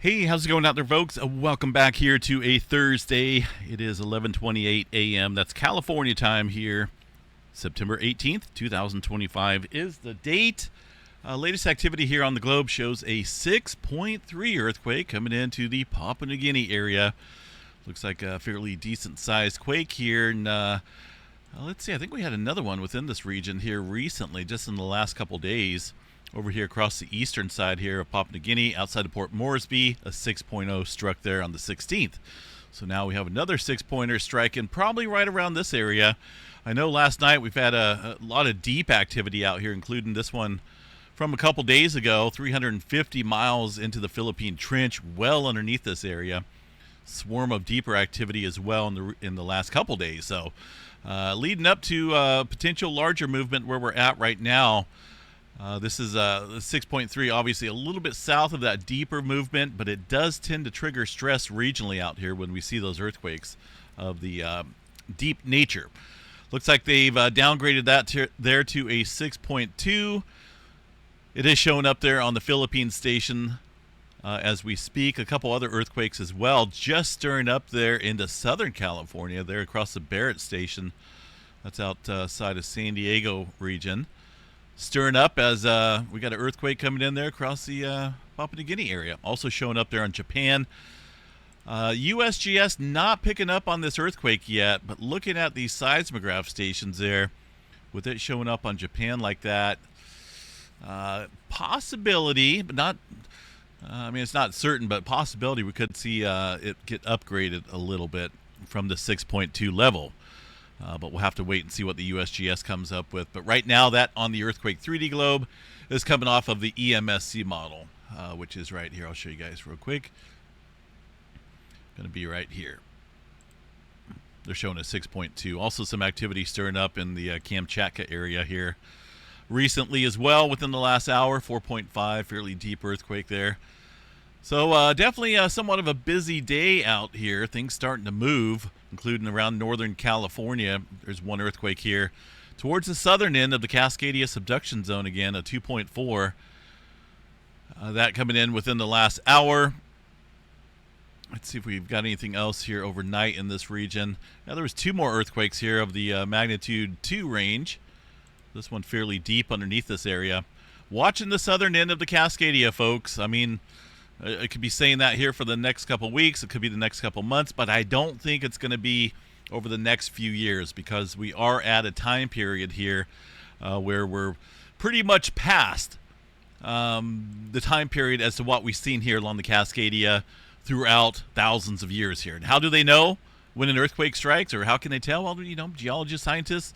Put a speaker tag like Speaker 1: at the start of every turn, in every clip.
Speaker 1: Hey, how's it going out there, folks? Welcome back here to a Thursday. It is 11:28 a.m. That's California time here. September 18th, 2025 is the date. Latest activity here on the globe shows a 6.3 earthquake coming into the Papua New Guinea area. Looks like a fairly decent-sized quake here. And let's see, I think we had another one within this region here recently, just in the last couple days. Over here across the eastern side here of Papua New Guinea, outside of Port Moresby, a 6.0 struck there on the 16th. So now we have another 6-pointer striking probably right around this area. I know last night we've had a lot of deep activity out here, including this one from a couple days ago, 350 miles into the Philippine Trench, well underneath this area. Swarm of deeper activity as well in the last couple days. So leading up to potential larger movement where we're at right now. This is 6.3, obviously a little bit south of that deeper movement, but it does tend to trigger stress regionally out here when we see those earthquakes of the deep nature. Looks like they've downgraded that there to a 6.2. It is showing up there on the Philippine station as we speak. A couple other earthquakes as well, just stirring up there into Southern California, there across the Barrett station. That's outside of San Diego region. Stirring up as we got an earthquake coming in there across the Papua New Guinea area. Also showing up there on Japan. USGS not picking up on this earthquake yet, but looking at these seismograph stations there, with it showing up on Japan like that, possibility, but not, it's not certain, but possibility we could see it get upgraded a little bit from the 6.2 level. But we'll have to wait and see what the USGS comes up with. But right now, that on the Earthquake 3D globe is coming off of the EMSC model, which is right here. I'll show you guys real quick. Going to be right here. They're showing a 6.2. Also some activity stirring up in the Kamchatka area here recently as well within the last hour. 4.5, fairly deep earthquake there. So definitely somewhat of a busy day out here. Things starting to move, including around Northern California. There's one earthquake here towards the southern end of the Cascade subduction zone again, a 2.4. That coming in within the last hour. Let's see if we've got anything else here overnight in this region. Now there was two more earthquakes here of the magnitude 2 range. This one fairly deep underneath this area. Watching the southern end of the Cascadia, folks. I mean, I could be saying that here for the next couple weeks. It could be the next couple months, but I don't think it's going to be over the next few years because we are at a time period here where we're pretty much past the time period as to what we've seen here along the Cascadia throughout thousands of years here. And how do they know when an earthquake strikes, or how can they tell? Well, geologists, scientists,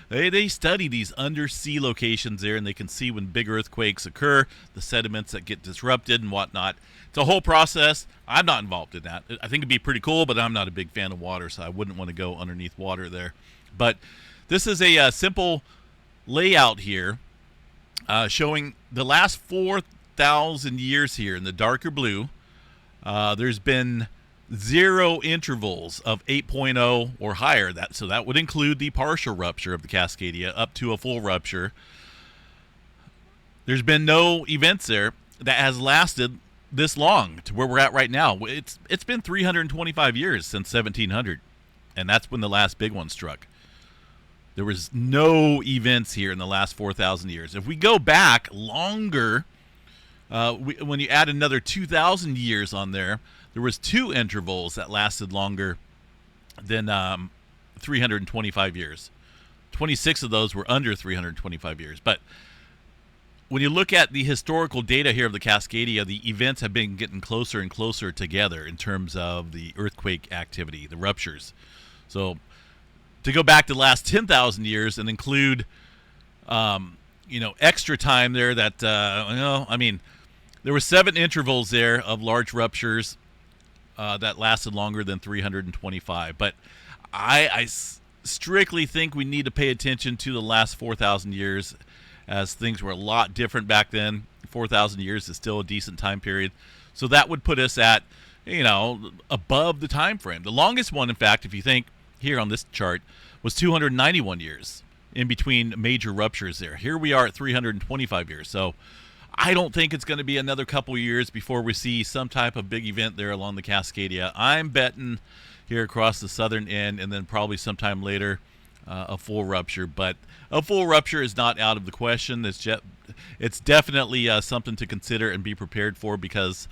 Speaker 1: they study these undersea locations there, and they can see when big earthquakes occur, the sediments that get disrupted and whatnot. It's a whole process. I'm not involved in that. I think it'd be pretty cool, but I'm not a big fan of water, so I wouldn't want to go underneath water there. But this is a simple layout here showing the last 4,000 years here in the darker blue. There's been 0 intervals of 8.0 or higher. So that would include the partial rupture of the Cascadia up to a full rupture. There's been no events there that has lasted this long to where we're at right now. It's been 325 years since 1700, and that's when the last big one struck. There was no events here in the last 4,000 years. If we go back longer, when you add another 2,000 years on there, there was 2 intervals that lasted longer than 325 years. 26 of those were under 325 years. But when you look at the historical data here of the Cascadia, the events have been getting closer and closer together in terms of the earthquake activity, the ruptures. So to go back to the last 10,000 years and include, extra time there that, there were 7 intervals there of large ruptures that lasted longer than 325. But I strictly think we need to pay attention to the last 4,000 years, as things were a lot different back then. 4,000 years is still a decent time period. So that would put us at, above the time frame. The longest one, in fact, if you think here on this chart, was 291 years in between major ruptures there. Here we are at 325 years. So I don't think it's going to be another couple years before we see some type of big event there along the Cascadia. I'm betting here across the southern end, and then probably sometime later a full rupture. But a full rupture is not out of the question. It's definitely something to consider and be prepared for, because,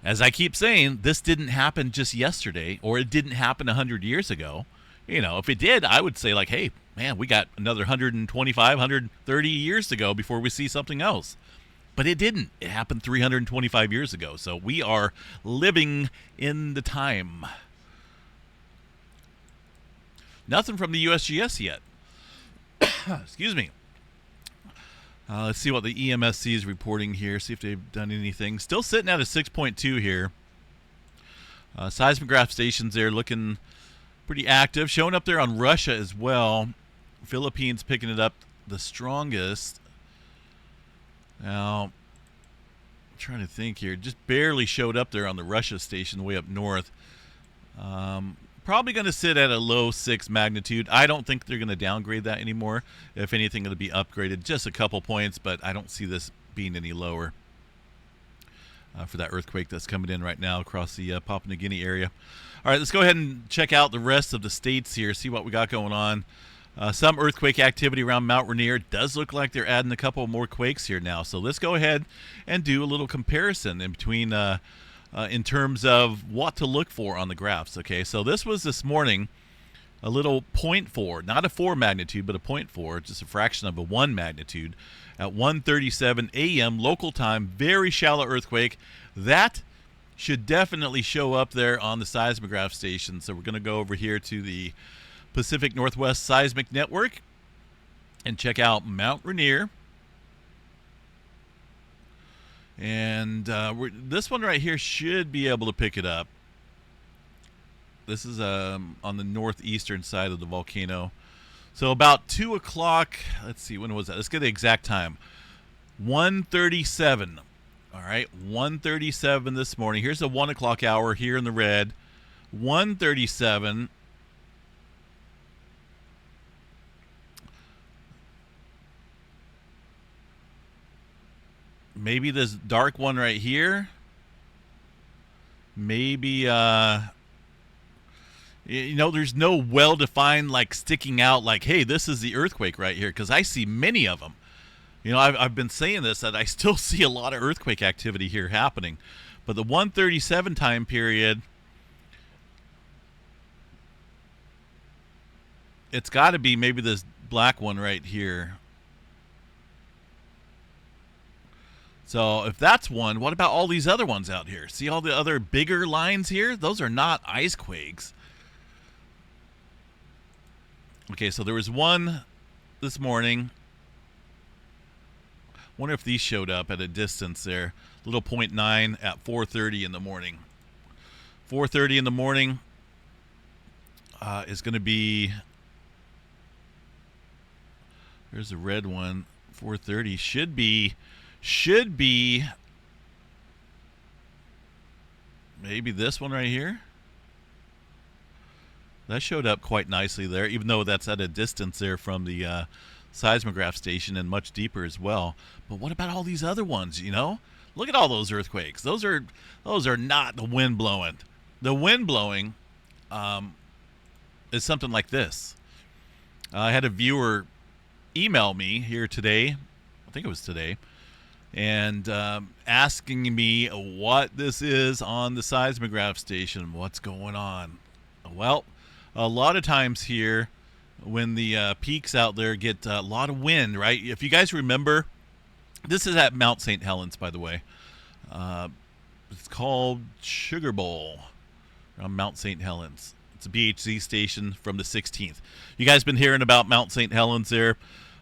Speaker 1: as I keep saying, this didn't happen just yesterday, or it didn't happen 100 years ago. If it did, I would say, like, hey, man, we got another 125, 130 years to go before we see something else. But it didn't. It happened 325 years ago. So we are living in the time. Nothing from the USGS yet. Excuse me. Let's see what the EMSC is reporting here. See if they've done anything. Still sitting at a 6.2 here. Seismograph stations there looking pretty active. Showing up there on Russia as well. Philippines picking it up the strongest. Now, I'm trying to think here. Just barely showed up there on the Russia station way up north. Probably going to sit at a low 6 magnitude. I don't think they're going to downgrade that anymore. If anything, it'll be upgraded just a couple points, but I don't see this being any lower for that earthquake that's coming in right now across the Papua New Guinea area. All right, let's go ahead and check out the rest of the states here, see what we got going on. Some earthquake activity around Mount Rainier. It does look like they're adding a couple more quakes here now. So let's go ahead and do a little comparison in between in terms of what to look for on the graphs. Okay, so this was this morning, a little 0.4, not a 4 magnitude, but a 0.4, just a fraction of a 1 magnitude at 1:37 a.m. local time. Very shallow earthquake. That should definitely show up there on the seismograph station. So we're going to go over here to the Pacific Northwest Seismic Network and check out Mount Rainier. And this one right here should be able to pick it up. This is on the northeastern side of the volcano. So about 2 o'clock, let's see, when was that? Let's get the exact time. 1:37. All right, 1:37 this morning. Here's the 1 o'clock hour here in the red. 1:37. Maybe this dark one right here. Maybe, there's no well-defined, like, sticking out, like, hey, this is the earthquake right here, because I see many of them. I've been saying this, that I still see a lot of earthquake activity here happening. But the 1:37 time period, it's got to be maybe this black one right here. So if that's one, what about all these other ones out here? See all the other bigger lines here? Those are not ice quakes. Okay, so there was one this morning. Wonder if these showed up at a distance there. Little 0.9 at 4:30 in the morning. 4:30 in the morning is going to be... There's a red one. 4:30 should be maybe this one right here. That showed up quite nicely there, even though that's at a distance there from the seismograph station and much deeper as well. But what about all these other ones? Look at all those earthquakes. Those are not the wind blowing. The wind blowing is something like this. I had a viewer email me here today. I think it was today. And asking me what this is on the seismograph station. What's going on? Well, a lot of times here, when the peaks out there get a lot of wind, right? If you guys remember, this is at Mount St. Helens, by the way. It's called Sugar Bowl on Mount St. Helens. It's a BHZ station from the 16th. You guys been hearing about Mount St. Helens there?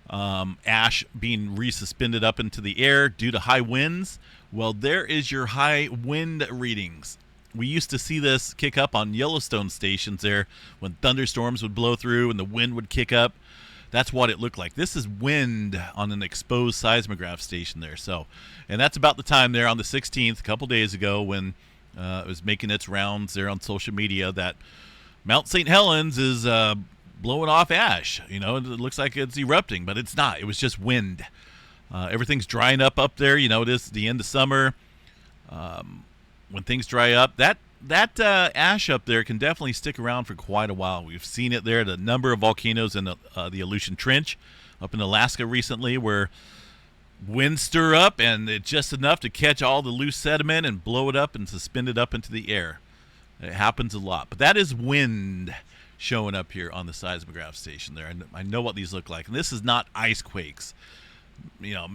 Speaker 1: Ash being resuspended up into the air due to high winds. Well, there is your high wind readings. We used to see this kick up on Yellowstone stations there when thunderstorms would blow through and the wind would kick up. That's what it looked like. This is wind on an exposed seismograph station there. So, and that's about the time there on the 16th, a couple days ago, when it was making its rounds there on social media that Mount St. Helens is blowing off ash. It looks like it's erupting, but it's not. It was just wind. Everything's drying up there. You know, it is the end of summer. When things dry up, that ash up there can definitely stick around for quite a while. We've seen it there, the number of volcanoes in the Aleutian Trench up in Alaska recently, where winds stir up and it's just enough to catch all the loose sediment and blow it up and suspend it up into the air. It happens a lot, but that is wind showing up here on the seismograph station there. And I know what these look like, and this is not ice quakes. You know,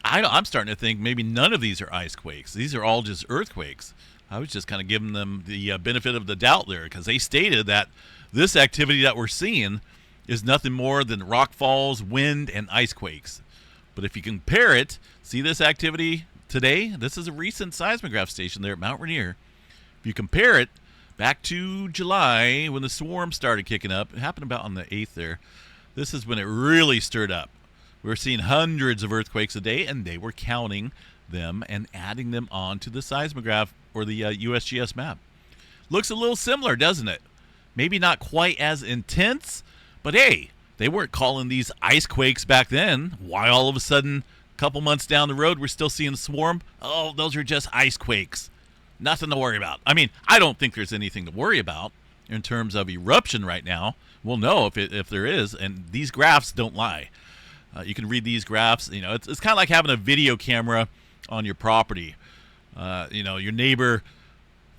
Speaker 1: I'm starting to think maybe none of these are ice quakes. These are all just earthquakes. I was just kind of giving them the benefit of the doubt there, because they stated that this activity that we're seeing is nothing more than rock falls, wind, and ice quakes. But if you compare it, see this activity today? This is a recent seismograph station there at Mount Rainier. If you compare it back to July when the swarm started kicking up, it happened about on the 8th there. This is when it really stirred up. We were seeing hundreds of earthquakes a day, and they were counting them and adding them onto the seismograph or the USGS map. Looks a little similar, doesn't it? Maybe not quite as intense, but hey, they weren't calling these ice quakes back then. Why all of a sudden, a couple months down the road, we're still seeing a swarm? Oh, those are just ice quakes. Nothing to worry about. I mean, I don't think there's anything to worry about in terms of eruption right now. We'll know if there is, and these graphs don't lie. You can read these graphs. You know, it's kind of like having a video camera on your property. You know, your neighbor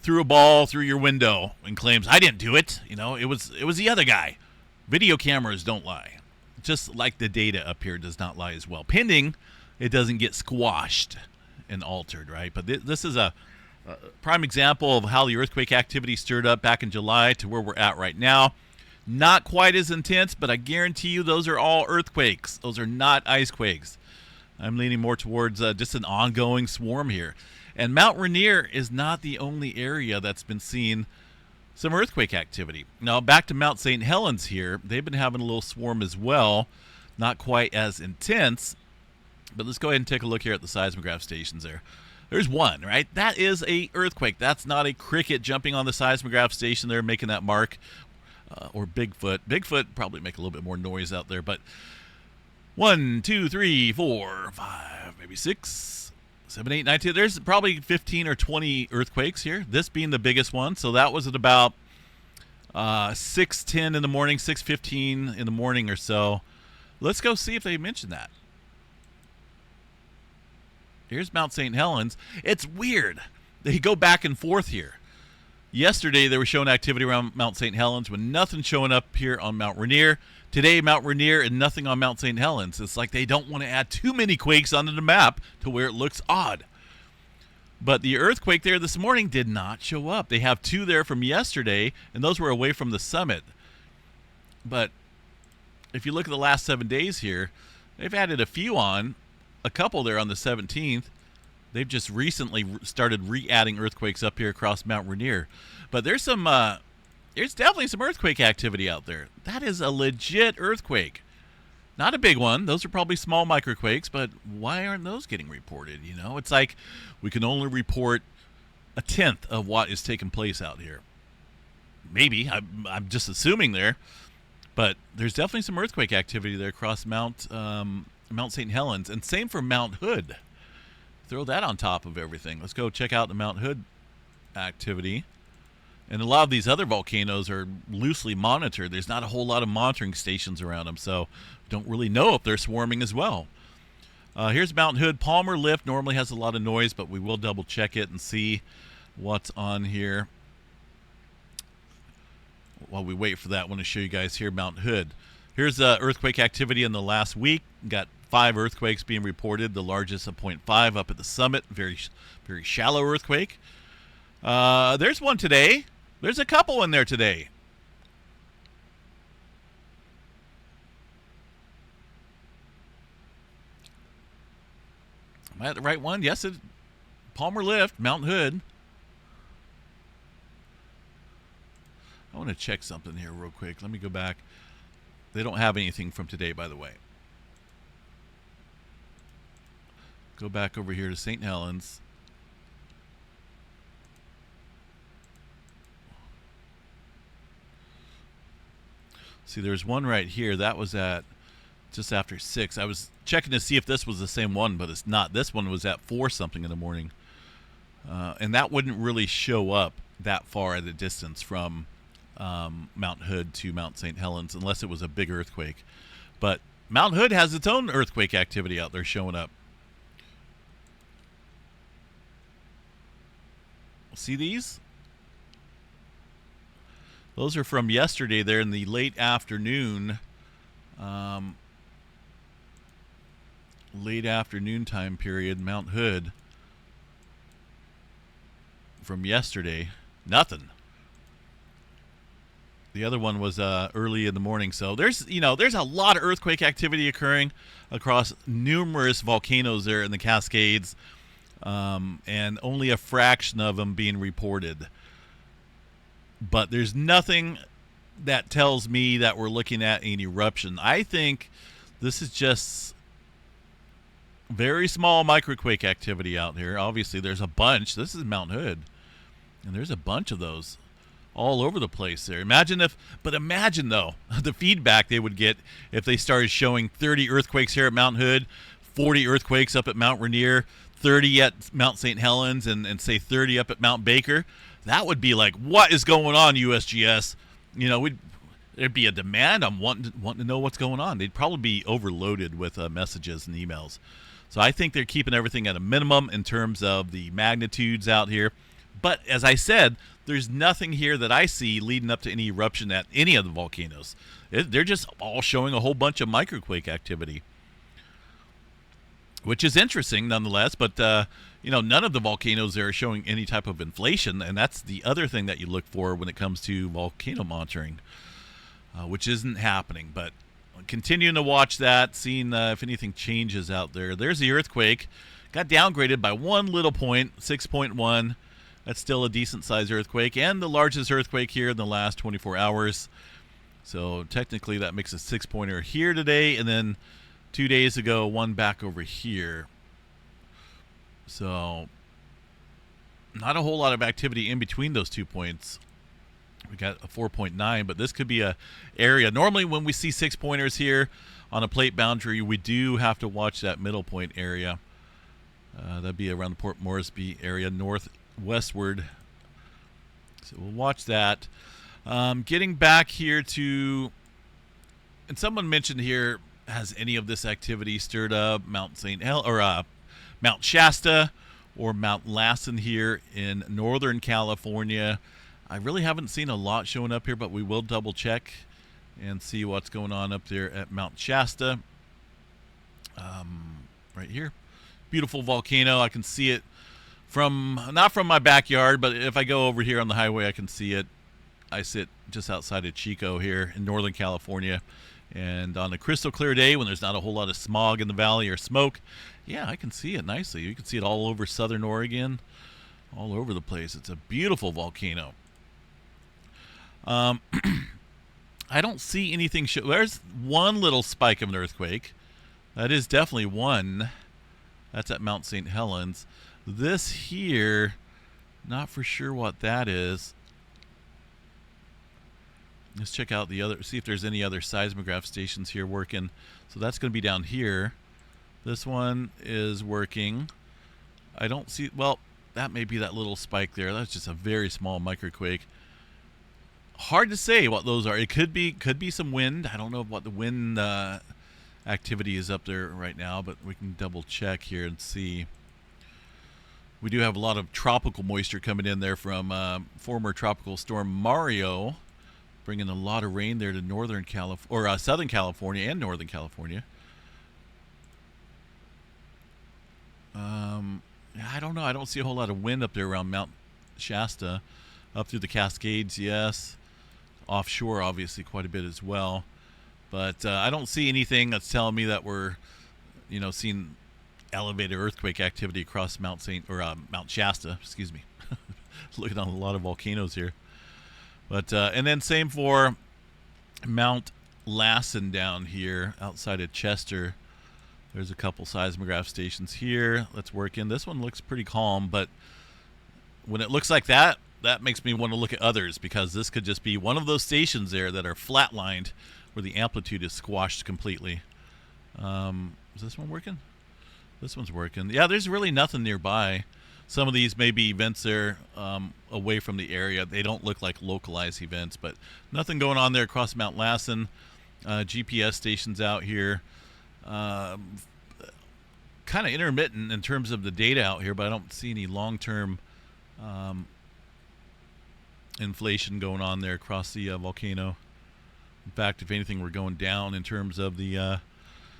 Speaker 1: threw a ball through your window and claims, I didn't do it. You know, it was the other guy. Video cameras don't lie. Just like the data up here does not lie as well. Pending, it doesn't get squashed and altered, right? But this is a prime example of how the earthquake activity stirred up back in July to where we're at right now. Not quite as intense, but I guarantee you those are all earthquakes. Those are not ice quakes. I'm leaning more towards just an ongoing swarm here. And Mount Rainier is not the only area that's been seeing some earthquake activity. Now, back to Mount St. Helens here. They've been having a little swarm as well. Not quite as intense. But let's go ahead and take a look here at the seismograph stations there. There's one, right? That is a earthquake. That's not a cricket jumping on the seismograph station there, making that mark. Or Bigfoot. Bigfoot probably make a little bit more noise out there, but 1, 2, 3, 4, 5, maybe 6, 7, 8, 9, 10. There's probably 15 or 20 earthquakes here. This being the biggest one. So that was at about 6:10 in the morning, 6:15 in the morning or so. Let's go see if they mention that. Here's Mount St. Helens. It's weird. They go back and forth here. Yesterday, they were showing activity around Mount St. Helens with nothing showing up here on Mount Rainier. Today, Mount Rainier and nothing on Mount St. Helens. It's like they don't want to add too many quakes onto the map to where it looks odd. But the earthquake there this morning did not show up. They have 2 there from yesterday, and those were away from the summit. But if you look at the last 7 days here, they've added a few on, a couple there on the 17th. They've just recently started re-adding earthquakes up here across Mount Rainier. But there's definitely some earthquake activity out there. That is a legit earthquake. Not a big one. Those are probably small microquakes, but why aren't those getting reported? You know, it's like we can only report a tenth of what is taking place out here. Maybe. I'm just assuming there. But there's definitely some earthquake activity there across Mount St. Helens. And same for Mount Hood. Throw that on top of everything. Let's go check out the Mount Hood activity. And a lot of these other volcanoes are loosely monitored. There's not a whole lot of monitoring stations around them, so don't really know if they're swarming as well. Here's Mount Hood. Palmer Lift normally has a lot of noise, but we will double check it and see what's on here. While we wait for that, I want to show you guys here Mount Hood. Here's earthquake activity in the last week. Got 5 earthquakes being reported. The largest a 0.5 up at the summit. Very, very shallow earthquake. There's one today. There's a couple in there today. Am I at the right one? Yes, it's Palmer Lift, Mount Hood. I want to check something here real quick. Let me go back. They don't have anything from today, by the way. Go back over here to St. Helens. See, there's one right here. That was at just after 6. I was checking to see if this was the same one, but it's not. This one was at 4 something in the morning. And that wouldn't really show up that far at a distance from Mount Hood to Mount St. Helens unless it was a big earthquake. But Mount Hood has its own earthquake activity out there showing up. See these? Those are from yesterday there in the late afternoon. Late afternoon time period, Mount Hood. From yesterday, nothing. The other one was early in the morning. So there's a lot of earthquake activity occurring across numerous volcanoes there in the Cascades, and only a fraction of them being reported. But there's nothing that tells me that we're looking at an eruption. I think this is just very small microquake activity out here. Obviously, there's a bunch. This is Mount Hood, and there's a bunch of those all over the place there. Imagine though, the feedback they would get if they started showing 30 earthquakes here at Mount Hood, 40 earthquakes up at Mount Rainier, 30 at Mount St. Helens, and say 30 up at Mount Baker. That would be like, what is going on, USGS? There'd be a demand on wanting to know what's going on. They'd probably be overloaded with messages and emails. So I think they're keeping everything at a minimum in terms of the magnitudes out here. But as I said, there's nothing here that I see leading up to any eruption at any of the volcanoes. They're just all showing a whole bunch of microquake activity, which is interesting nonetheless. But none of the volcanoes there are showing any type of inflation, and that's the other thing that you look for when it comes to volcano monitoring, which isn't happening. But continuing to watch that, seeing if anything changes out there. There's the earthquake. Got downgraded by one little point, 6.1. That's still a decent-sized earthquake, and the largest earthquake here in the last 24 hours. So technically that makes a 6-pointer here today, and then 2 days ago, one back over here. So not a whole lot of activity in between those 2 points. We got a 4.9, but this could be a area. Normally when we see 6-pointers here on a plate boundary, we do have to watch that middle point area. That'd be around the Port Moresby area, northwestward. So we'll watch that. Getting back here to, and someone mentioned here, has any of this activity stirred up Mount St. or Mount Shasta or Mount Lassen here in Northern California? I really haven't seen a lot showing up here, but we will double check and see what's going on up there at Mount Shasta. Right here. Beautiful volcano. I can see it not from my backyard, but if I go over here on the highway, I can see it. I sit just outside of Chico here in Northern California. And on a crystal clear day when there's not a whole lot of smog in the valley or smoke, yeah, I can see it nicely. You can see it all over southern Oregon, all over the place. It's a beautiful volcano. I don't see anything. There's one little spike of an earthquake. That is definitely one. That's at Mount St. Helens. This here, not for sure what that is. Let's check out the other, see if there's any other seismograph stations here working. So that's going to be down here. This one is working. I don't see, well, that may be that little spike there. That's just a very small microquake. Hard to say what those are. It could be some wind. I don't know what the wind activity is up there right now, but we can double check here and see. We do have a lot of tropical moisture coming in there from former tropical storm Mario, bringing a lot of rain there to Northern California, or Southern California and Northern California. I don't know. I don't see a whole lot of wind up there around Mount Shasta. Up through the Cascades, yes. Offshore, obviously, quite a bit as well. But I don't see anything that's telling me that we're, seeing elevated earthquake activity across Mount Shasta. Excuse me. Looking on a lot of volcanoes here. But and then same for Mount Lassen down here outside of Chester. There's a couple seismograph stations here. Let's work in. This one looks pretty calm, but when it looks like that, that makes me want to look at others, because this could just be one of those stations there that are flatlined where the amplitude is squashed completely. Is this one working? This one's working. Yeah, there's really nothing nearby. Some of these may be events there away from the area. They don't look like localized events, but nothing going on there across Mount Lassen. GPS stations out here. Kind of intermittent in terms of the data out here, but I don't see any long-term inflation going on there across the volcano. In fact, if anything, we're going down in terms of the...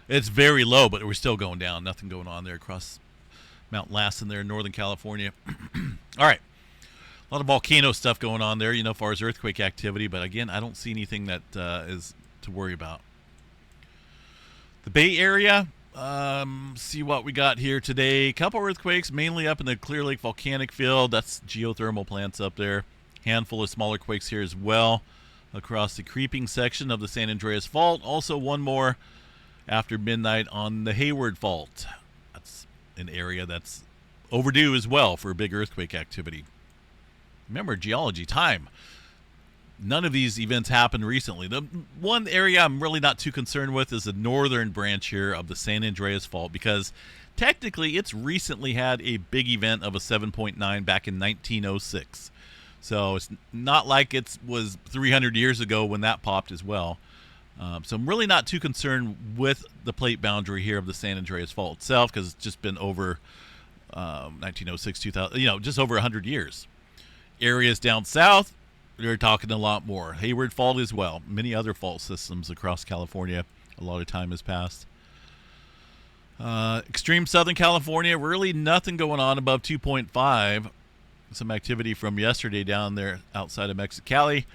Speaker 1: it's very low, but we're still going down. Nothing going on there across Mount Lassen there in Northern California. All right. A lot of volcano stuff going on there, as far as earthquake activity. But again, I don't see anything that is to worry about. The Bay Area, see what we got here today. A couple earthquakes, mainly up in the Clear Lake Volcanic Field. That's geothermal plants up there. Handful of smaller quakes here as well across the creeping section of the San Andreas Fault. Also one more after midnight on the Hayward Fault. That's an area that's overdue as well for big earthquake activity. Remember, geology time. None of these events happened recently. The one area I'm really not too concerned with is the northern branch here of the San Andreas Fault, because technically it's recently had a big event of a 7.9 back in 1906. So it's not like it was 300 years ago when that popped as well. So I'm really not too concerned with the plate boundary here of the San Andreas Fault itself, because it's just been over 1906, 2000, just over 100 years. Areas down south, they're talking a lot more. Hayward Fault as well. Many other fault systems across California. A lot of time has passed. Extreme Southern California, really nothing going on above 2.5. Some activity from yesterday down there outside of Mexicali.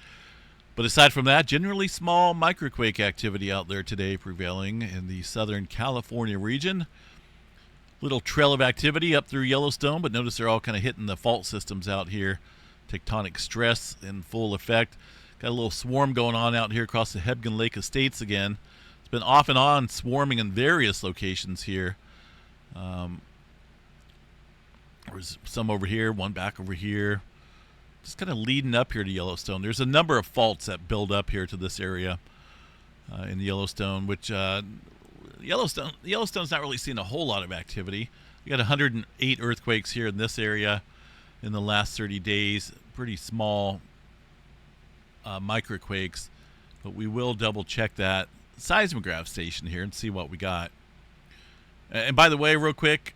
Speaker 1: But aside from that, generally small microquake activity out there today prevailing in the Southern California region. Little trail of activity up through Yellowstone, but notice they're all kind of hitting the fault systems out here. Tectonic stress in full effect. Got a little swarm going on out here across the Hebgen Lake Estates again. It's been off and on swarming in various locations here. There's some over here, one back over here. Just kind of leading up here to Yellowstone. There's a number of faults that build up here to this area in Yellowstone, which Yellowstone's not really seeing a whole lot of activity. We got 108 earthquakes here in this area in the last 30 days. Pretty small microquakes, but we will double check that seismograph station here and see what we got. And by the way, real quick,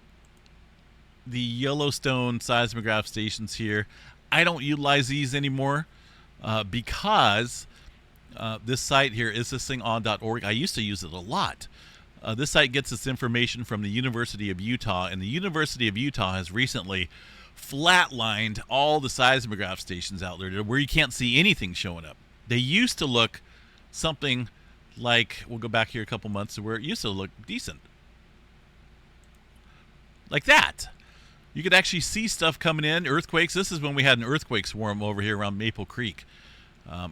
Speaker 1: the Yellowstone seismograph stations here, I don't utilize these anymore because this site here is thisthingon.org. I used to use it a lot. This site gets its information from the University of Utah, and the University of Utah has recently flatlined all the seismograph stations out there where you can't see anything showing up. They used to look something like, we'll go back here a couple months to where it used to look decent. Like that. You could actually see stuff coming in, earthquakes. This is when we had an earthquake swarm over here around Maple Creek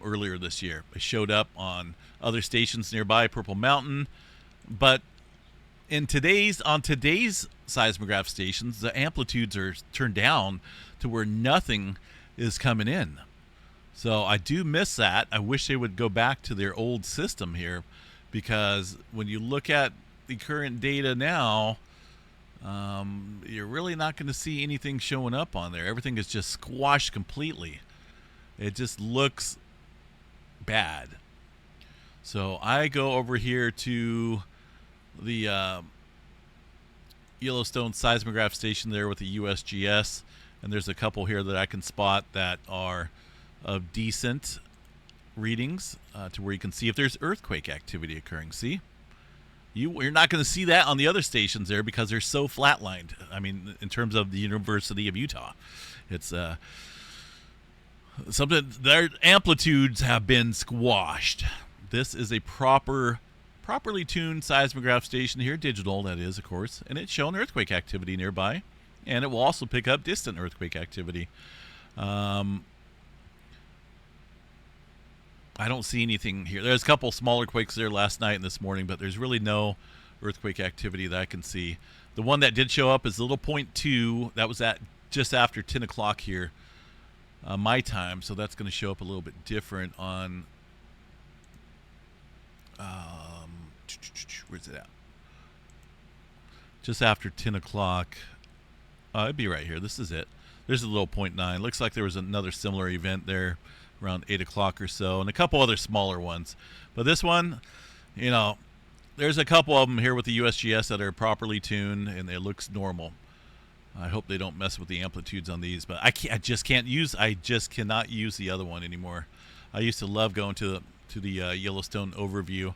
Speaker 1: earlier this year. It showed up on other stations nearby, Purple Mountain. But on today's seismograph stations, the amplitudes are turned down to where nothing is coming in. So I do miss that. I wish they would go back to their old system here, because when you look at the current data now, you're really not going to see anything showing up on there. Everything is just squashed completely. It just looks bad. So I go over here to the Yellowstone seismograph station there with the USGS, and there's a couple here that I can spot that are of decent readings to where you can see if there's earthquake activity occurring. See? You're not going to see that on the other stations there because they're so flatlined. I mean, in terms of the University of Utah, it's something. Their amplitudes have been squashed. This is a properly tuned seismograph station here, digital that is, of course, and it's showing earthquake activity nearby, and it will also pick up distant earthquake activity. I don't see anything here. There's a couple smaller quakes there last night and this morning, but there's really no earthquake activity that I can see. The one that did show up is little 0.2. That was at just after 10 o'clock here, my time, so that's going to show up a little bit different on... where's it at? just after 10 o'clock. It'd be right here. This is it. There's a little 0.9. Looks like there was another similar event there around 8 o'clock or so, and a couple other smaller ones. But this one, you know, there's a couple of them here with the USGS that are properly tuned, and it looks normal. I hope they don't mess with the amplitudes on these, but I just cannot use the other one anymore. I used to love going to the Yellowstone overview,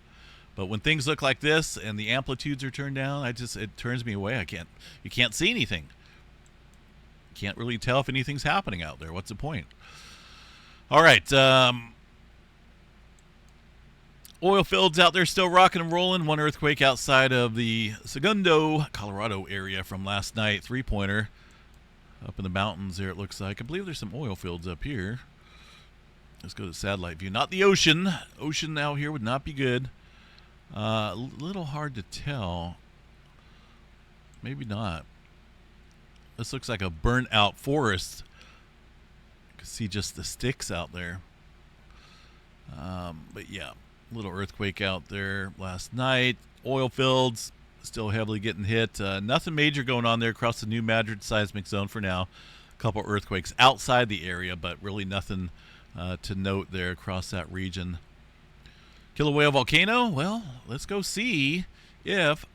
Speaker 1: but when things look like this and the amplitudes are turned down, it turns me away. You can't see anything. Can't really tell if anything's happening out there. What's the point? All right. Oil fields out there still rocking and rolling. One earthquake outside of the Segundo, Colorado area from last night. 3-pointer up in the mountains there, it looks like. I believe there's some oil fields up here. Let's go to satellite view. Not the ocean. Ocean out here would not be good. A little hard to tell. Maybe not. This looks like a burnt out forest. You can see just the sticks out there. But yeah, little earthquake out there last night. Oil fields still heavily getting hit. Nothing major going on there across the New Madrid seismic zone for now. A couple earthquakes outside the area, but really nothing to note there across that region. Kilauea volcano. Well, let's go see if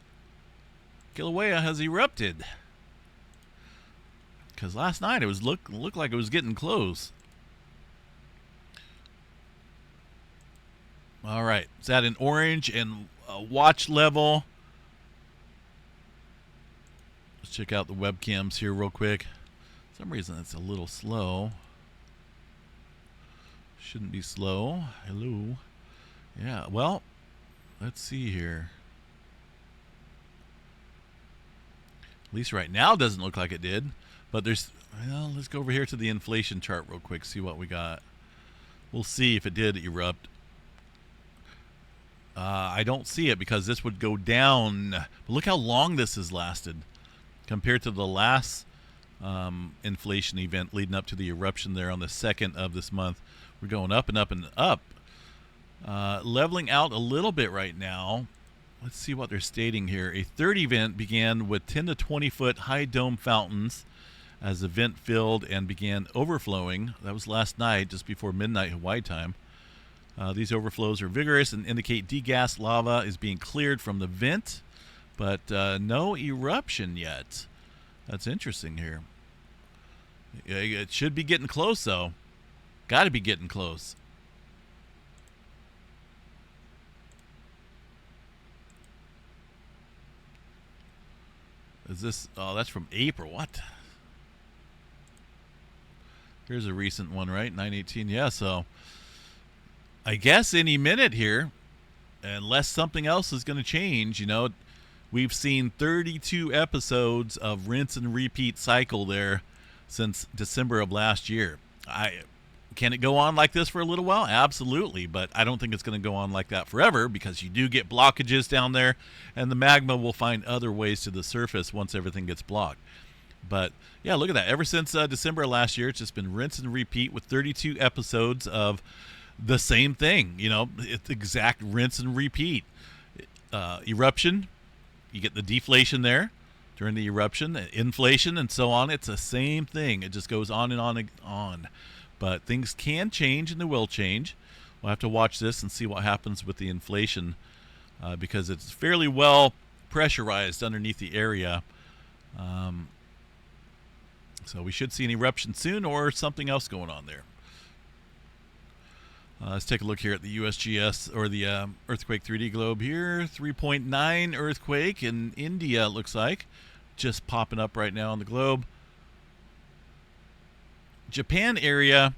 Speaker 1: Kilauea has erupted. Because last night it was looked like it was getting close. All right, it's at an orange and watch level. Let's check out the webcams here real quick. For some reason it's a little slow. Shouldn't be slow. Hello. Yeah, well, let's see here. At least right now it doesn't look like it did. But let's go over here to the inflation chart real quick, see what we got. We'll see if it did erupt. I don't see it because this would go down. But look how long this has lasted compared to the last inflation event leading up to the eruption there on the 2nd of this month. We're going up and up and up. Leveling out a little bit right now. Let's see what they're stating here. A third event began with 10 to 20 foot high dome fountains as the vent filled and began overflowing. That was last night, just before midnight Hawaii time. These overflows are vigorous and indicate degassed lava is being cleared from the vent, but no eruption yet. That's interesting here. It should be getting close, though. Got to be getting close. Is this... Oh, that's from April. What? Here's a recent one, right? 9/18. Yeah, so... I guess any minute here, unless something else is going to change, you know, we've seen 32 episodes of rinse and repeat cycle there since December of last year. Can it go on like this for a little while? Absolutely, but I don't think it's going to go on like that forever because you do get blockages down there, and the magma will find other ways to the surface once everything gets blocked. But, yeah, look at that. Ever since December of last year, it's just been rinse and repeat with 32 episodes of the same thing. You know, it's exact rinse and repeat. Eruption, you get the deflation there during the eruption, inflation, and so on. It's the same thing. It just goes on and on and on. But things can change, and they will change. We'll have to watch this and see what happens with the inflation because it's fairly well pressurized underneath the area. So we should see an eruption soon or something else going on there. Let's take a look here at the USGS, or the Earthquake 3D globe here. 3.9 earthquake in India, it looks like. Just popping up right now on the globe. Japan area,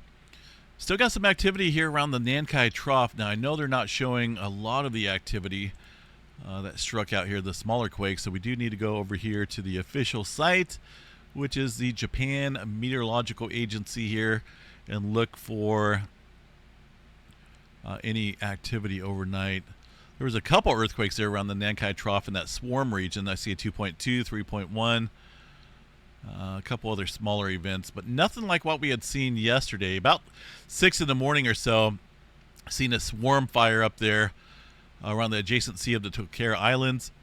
Speaker 1: still got some activity here around the Nankai trough. Now, I know they're not showing a lot of the activity that struck out here, the smaller quakes, so we do need to go over here to the official site, which is the Japan Meteorological Agency here, and look for any activity overnight. There was a couple earthquakes there around the Nankai trough in that swarm region. I see a 2.2, 3.1, a couple other smaller events, but nothing like what we had seen yesterday. About 6 in the morning or so, seen a swarm fire up there around the adjacent sea of the Tokara Islands.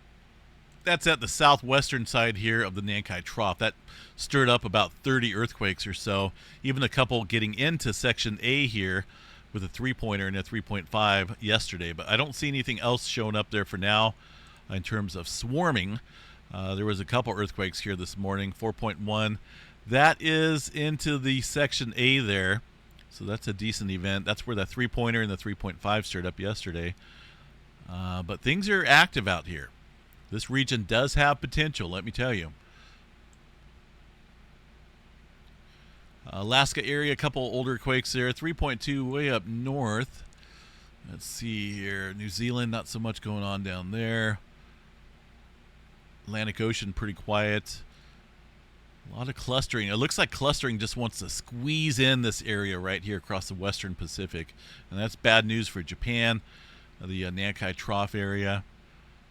Speaker 1: That's at the southwestern side here of the Nankai Trough. That stirred up about 30 earthquakes or so. Even a couple getting into Section A here with a 3-pointer and a 3.5 yesterday. But I don't see anything else showing up there for now in terms of swarming. There was a couple earthquakes here this morning, 4.1. That is into the Section A there. So that's a decent event. That's where the 3-pointer and the 3.5 stirred up yesterday. But things are active out here. This region does have potential, let me tell you. Alaska area, a couple older quakes there. 3.2 way up north. Let's see here. New Zealand, not so much going on down there. Atlantic Ocean, pretty quiet. A lot of clustering. It looks like clustering just wants to squeeze in this area right here across the western Pacific. And that's bad news for Japan, the Nankai Trough area.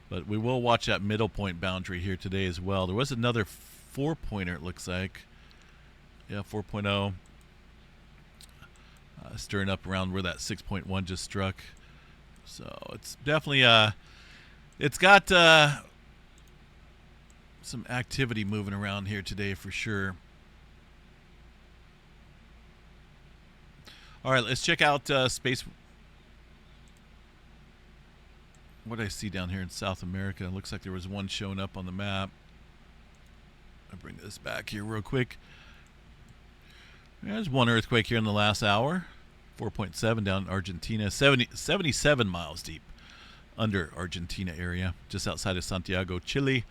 Speaker 1: But we will watch that middle point boundary here today as well. There was another 4-pointer, it looks like. Yeah, 4.0. Stirring up around where that 6.1 just struck. So it's definitely, it's got some activity moving around here today for sure. All right, let's check out space. What do I see down here in South America? It looks like there was one showing up on the map. I'll bring this back here real quick. There's one earthquake here in the last hour. 4.7 down in Argentina. 77 miles deep under Argentina area, just outside of Santiago, Chile.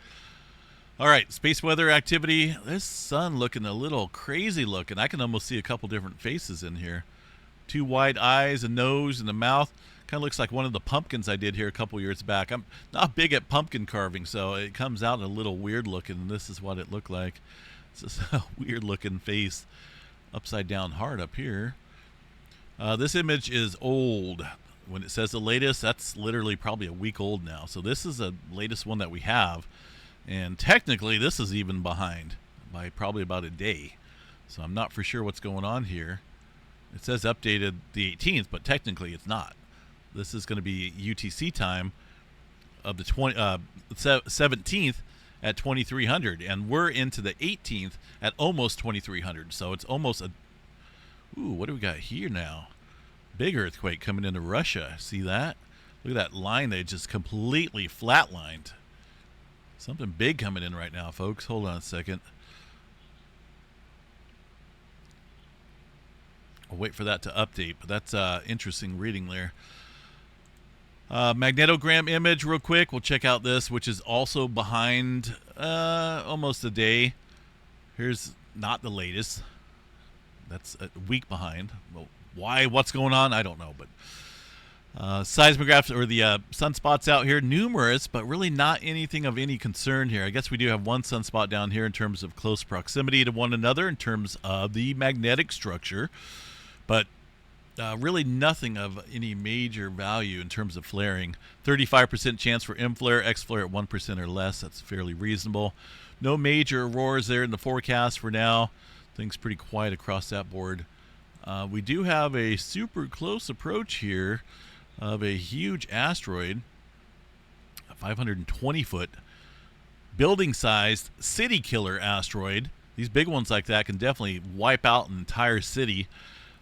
Speaker 1: All right, space weather activity. This sun looking a little crazy looking. I can almost see a couple different faces in here. 2 wide eyes, a nose, and a mouth. Kind of looks like one of the pumpkins I did here a couple years back. I'm not big at pumpkin carving, so it comes out a little weird looking, and this is what it looked like. It's just a weird looking face. Upside down heart up here. This image is old. When it says the latest, that's literally probably a week old now. So this is the latest one that we have. And technically, this is even behind by probably about a day. So I'm not for sure what's going on here. It says updated the 18th, but technically it's not. This is going to be UTC time of the 17th at 2300, and we're into the 18th at almost 2300. So it's almost a... Ooh, what do we got here now? Big earthquake coming into Russia. See that? Look at that line. They just completely flatlined. Something big coming in right now, folks. Hold on a second. I'll wait for that to update, but that's interesting reading there. Magnetogram image real quick. We'll check out this, which is also behind almost a day. Here's not the latest. That's a week behind. Well, why? What's going on? I don't know. But seismographs, or the sunspots out here, numerous, but really not anything of any concern here. I guess we do have one sunspot down here in terms of close proximity to one another in terms of the magnetic structure. But really nothing of any major value in terms of flaring. 35% chance for M flare, X flare at 1% or less. That's fairly reasonable. No major auroras there in the forecast for now. Things pretty quiet across that board. We do have a super close approach here of a huge asteroid, a 520-foot building-sized city killer asteroid. These big ones like that can definitely wipe out an entire city.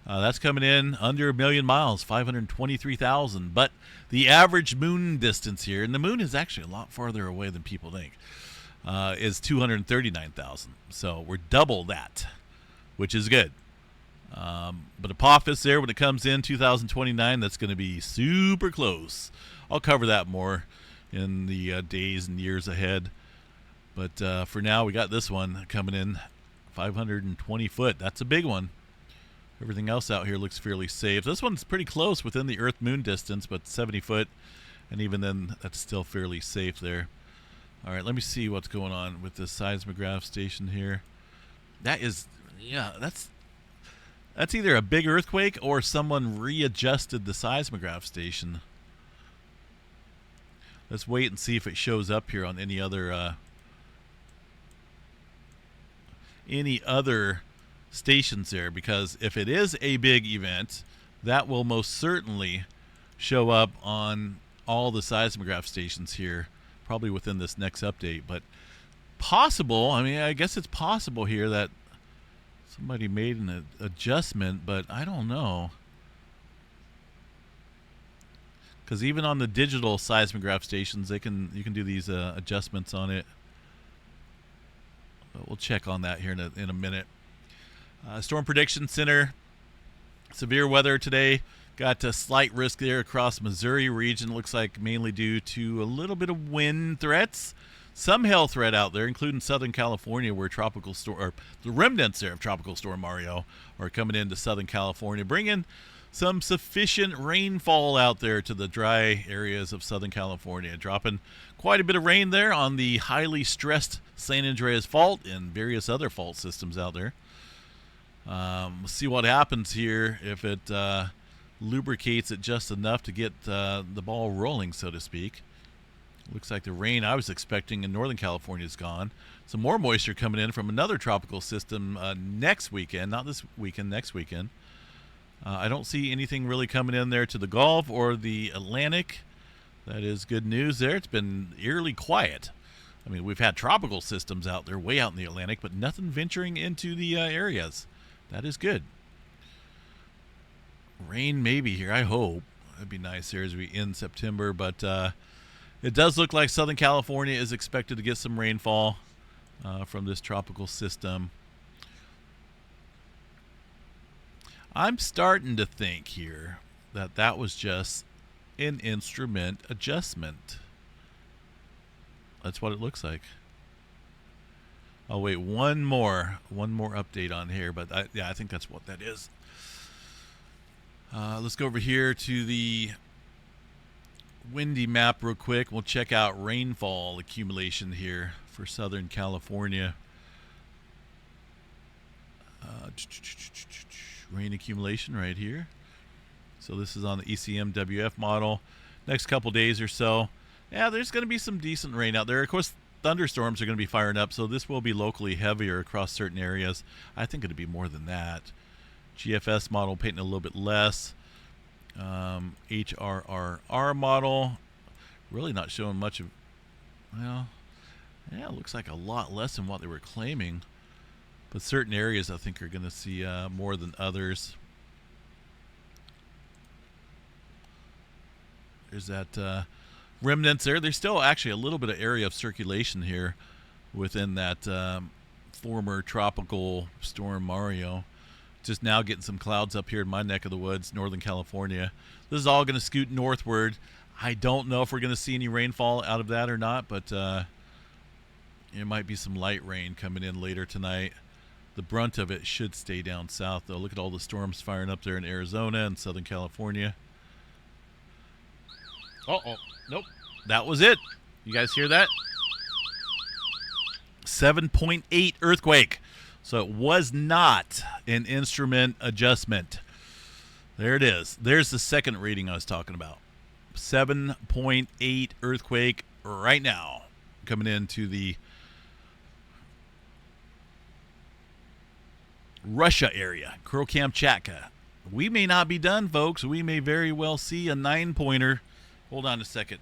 Speaker 1: That's coming in under 1 million miles, 523,000. But the average moon distance here, and the moon is actually a lot farther away than people think, is 239,000. So we're double that, which is good. But Apophis there, when it comes in 2029, that's going to be super close. I'll cover that more in the days and years ahead. But for now, we got this one coming in 520 foot. That's a big one. Everything else out here looks fairly safe. This one's pretty close within the Earth-Moon distance, but 70 foot. And even then, that's still fairly safe there. All right, let me see what's going on with this seismograph station here. That is, yeah, that's either a big earthquake or someone readjusted the seismograph station. Let's wait and see if it shows up here on any other stations there, because if it is a big event, that will most certainly show up on all the seismograph stations here, probably within this next update. But possible, I mean, I guess it's possible here that somebody made an adjustment, but I don't know. Because even on the digital seismograph stations, you can do these adjustments on it. But we'll check on that here in a minute. Storm Prediction Center. Severe weather today. Got a slight risk there across Missouri region. Looks like mainly due to a little bit of wind threats. Some hail threat out there, including Southern California, where tropical storm, or the remnants there of Tropical Storm Mario, are coming into Southern California, bringing some sufficient rainfall out there to the dry areas of Southern California. Dropping quite a bit of rain there on the highly stressed San Andreas Fault and various other fault systems out there. We'll see what happens here if it lubricates it just enough to get the ball rolling, so to speak. Looks like the rain I was expecting in Northern California is gone. Some more moisture coming in from another tropical system next weekend. Not this weekend, next weekend. I don't see anything really coming in there to the Gulf or the Atlantic. That is good news there. It's been eerily quiet. I mean, we've had tropical systems out there way out in the Atlantic, but nothing venturing into the areas. That is good. Rain maybe here, I hope. That'd be nice here as we end September, but it does look like Southern California is expected to get some rainfall from this tropical system. I'm starting to think here that was just an instrument adjustment. That's what it looks like. Oh wait, one more update on here, but I think that's what that is. Let's go over here to the windy map real quick. We'll check out rainfall accumulation here for Southern California. Rain accumulation right here. So this is on the ECMWF model. Next couple days or so, yeah, there's going to be some decent rain out there. Of course, thunderstorms are going to be firing up, so this will be locally heavier across certain areas. I think it'll be more than that. GFS model painting a little bit less. HRRR model really not showing much of, well, yeah, it looks like a lot less than what they were claiming. But certain areas I think are going to see more than others. There's that remnants there. There's still actually a little bit of area of circulation here within that former tropical storm Mario. Just now getting some clouds up here in my neck of the woods, Northern California. This is all going to scoot northward. I don't know if we're going to see any rainfall out of that or not, but there might be some light rain coming in later tonight. The brunt of it should stay down south, though. Look at all the storms firing up there in Arizona and Southern California. Uh-oh. Nope. That was it. You guys hear that? 7.8 earthquake. So it was not an instrument adjustment. There it is. There's the second reading I was talking about. 7.8 earthquake right now coming into the Russia area, Kuro-Kamchatka. We may not be done, folks. We may very well see a 9-pointer. Hold on a second.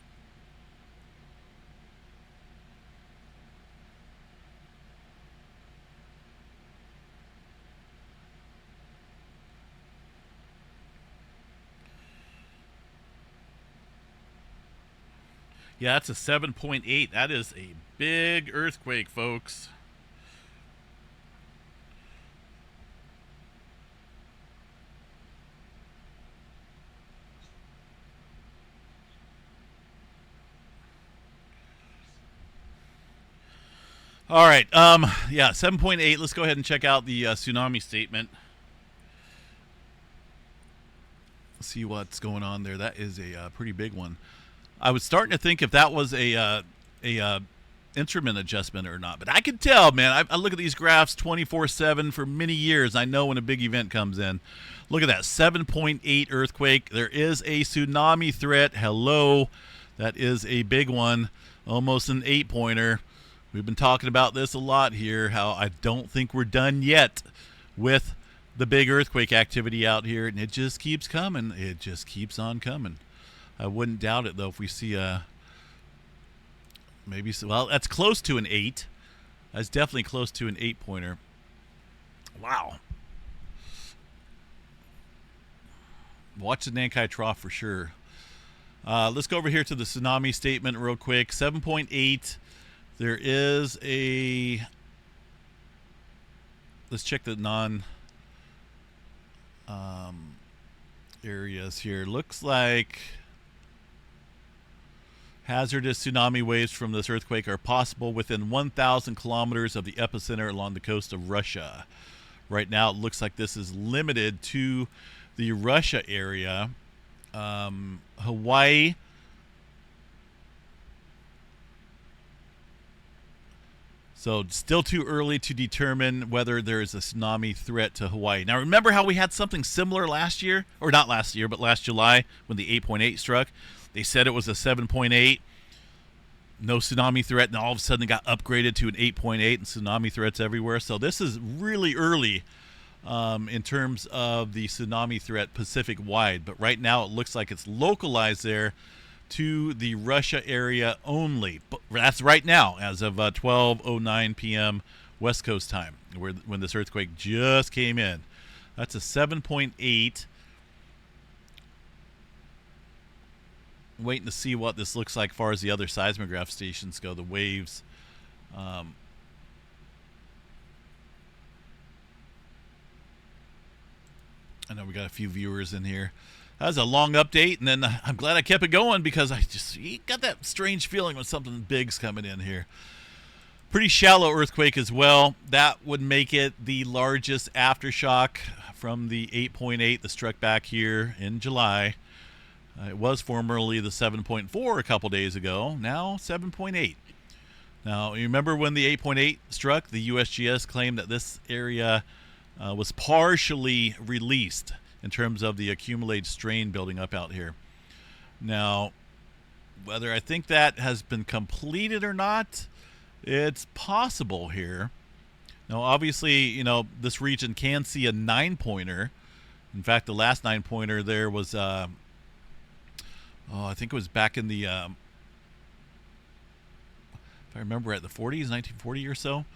Speaker 1: Yeah, that's a 7.8. That is a big earthquake, folks. All right. Yeah, 7.8. Let's go ahead and check out the tsunami statement. See what's going on there. That is a pretty big one. I was starting to think if that was a instrument adjustment or not, but I could tell, man. I look at these graphs 24/7 for many years. I know when a big event comes in. Look at that 7.8 earthquake. There is a tsunami threat. Hello, that is a big one, almost an 8-pointer. We've been talking about this a lot here. How I don't think we're done yet with the big earthquake activity out here, and it just keeps coming. It just keeps on coming. I wouldn't doubt it, though, if we see Maybe so. Well, that's close to an 8. That's definitely close to an 8-pointer. Wow. Watch the Nankai trough for sure. Let's go over here to the tsunami statement real quick. 7.8. There is a... Let's check the non areas here. Looks like hazardous tsunami waves from this earthquake are possible within 1,000 kilometers of the epicenter along the coast of Russia. Right now, it looks like this is limited to the Russia area. Hawaii, so still too early to determine whether there is a tsunami threat to Hawaii. Now, remember how we had something similar last year? Or not last year, but last July when the 8.8 struck? They said it was a 7.8. No tsunami threat, and all of a sudden it got upgraded to an 8.8 and tsunami threats everywhere. So this is really early in terms of the tsunami threat Pacific-wide. But right now it looks like it's localized there to the Russia area only. But that's right now, as of 12:09 p.m. West Coast time, when this earthquake just came in. That's a 7.8. Waiting to see what this looks like as far as the other seismograph stations go, the waves. I know we got a few viewers in here. That was a long update, and then I'm glad I kept it going because you got that strange feeling when something big's coming in here. Pretty shallow earthquake as well. That would make it the largest aftershock from the 8.8 that struck back here in July. It was formerly the 7.4 a couple days ago, now 7.8. Now, you remember when the 8.8 struck, the USGS claimed that this area was partially released in terms of the accumulated strain building up out here. Now, whether I think that has been completed or not, it's possible here. Now, obviously, you know, this region can see a 9-pointer. In fact, the last 9-pointer there was... I think it was back in the, if I remember, at the 40s, 1940 or so.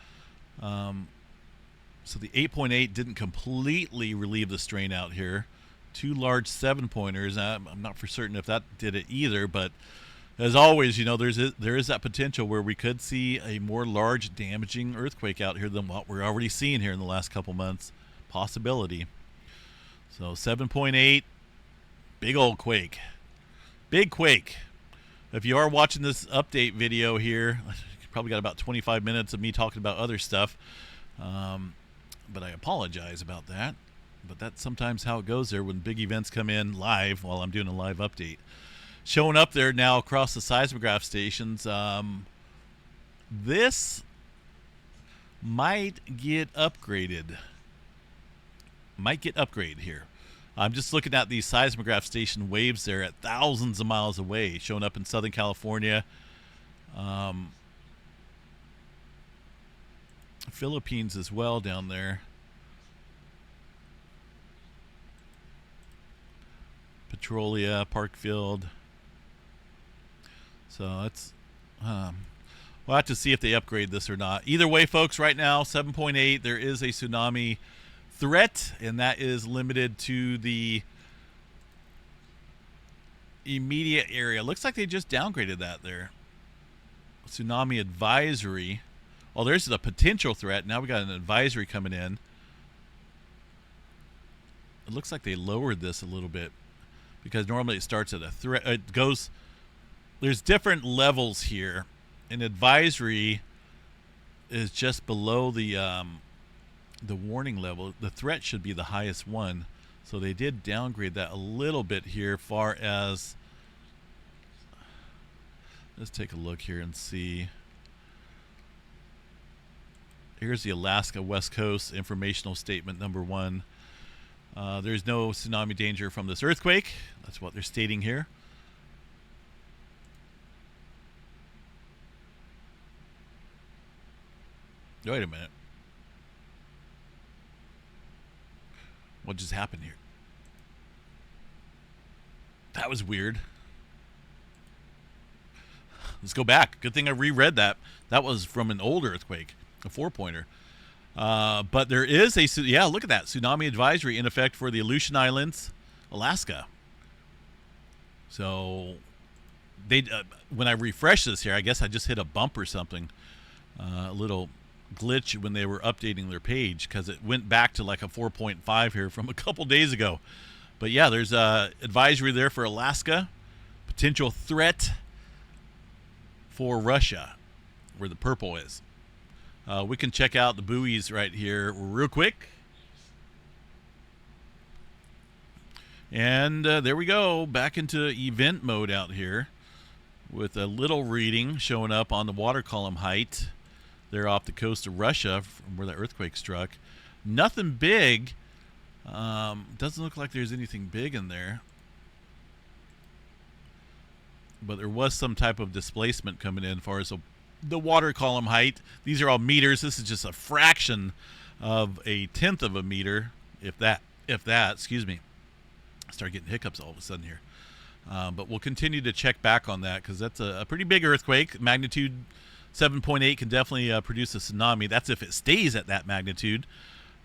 Speaker 1: So the 8.8 didn't completely relieve the strain out here. 2 large 7-pointers. I'm not for certain if that did it either, but as always, you know, there is that potential where we could see a more large damaging earthquake out here than what we're already seeing here in the last couple months. Possibility. So 7.8, big old quake. Big quake. If you are watching this update video here, you probably got about 25 minutes of me talking about other stuff. But I apologize about that. But that's sometimes how it goes there when big events come in live while I'm doing a live update. Showing up there now across the seismograph stations. This might get upgraded. Might get upgraded here. I'm just looking at these seismograph station waves there at thousands of miles away, showing up in Southern California. Philippines as well down there. Petrolia, Parkfield. So it's... we'll have to see if they upgrade this or not. Either way, folks, right now, 7.8, there is a tsunami threat, and that is limited to the immediate area. Looks like they just downgraded that there. Tsunami advisory. Oh, there's the potential threat. Now we got an advisory coming in. It looks like they lowered this a little bit because normally it starts at a threat. It goes... There's different levels here. An advisory is just below the warning level. The threat should be the highest one. So they did downgrade that a little bit here far as... Let's take a look here and see. Here's the Alaska West Coast informational statement number 1. There's no tsunami danger from this earthquake. That's what they're stating here. Wait a minute. What just happened here? That was weird. Let's go back. Good thing I reread that. That was from an old earthquake, a 4-pointer. But there is yeah, look at that. Tsunami advisory in effect for the Aleutian Islands, Alaska. So they when I refresh this here, I guess I just hit a bump or something. A little glitch when they were updating their page because it went back to like a 4.5 here from a couple days ago. But yeah, there's a advisory there for Alaska. Potential threat for Russia, where the purple is. We can check out the buoys right here real quick. And there we go, back into event mode out here with a little reading showing up on the water column height there off the coast of Russia from where the earthquake struck. Nothing big. Doesn't look like there's anything big in there. But there was some type of displacement coming in as far as the water column height. These are all meters. This is just a fraction of a tenth of a meter, if that, excuse me. I start getting hiccups all of a sudden here. But we'll continue to check back on that because that's a pretty big earthquake. Magnitude 7.8 can definitely produce a tsunami. That's if it stays at that magnitude.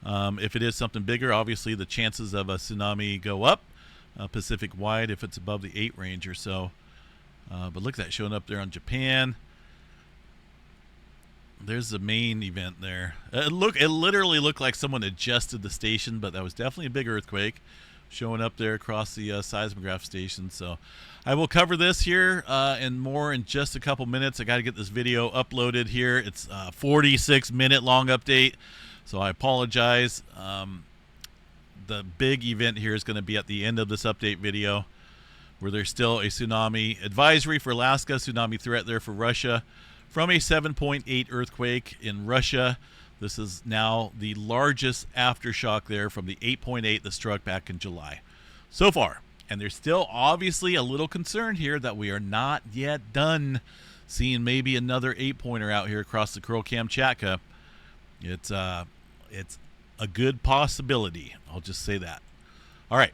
Speaker 1: If it is something bigger, obviously the chances of a tsunami go up Pacific wide if it's above the 8 range or so. But look at that showing up there on Japan. There's the main event there. It literally looked like someone adjusted the station, but that was definitely a big earthquake showing up there across the seismograph station. So I will cover this here and more in just a couple minutes. I got to get this video uploaded here. It's a 46-minute long update, so I apologize. The big event here is going to be at the end of this update video, where there's still a tsunami advisory for Alaska, tsunami threat there for Russia from a 7.8 earthquake in Russia. This is now the largest aftershock there from the 8.8 that struck back in July so far. And there's still obviously a little concern here that we are not yet done seeing maybe another 8-pointer out here across the Kuril-Kamchatka. It's a good possibility. I'll just say that. All right.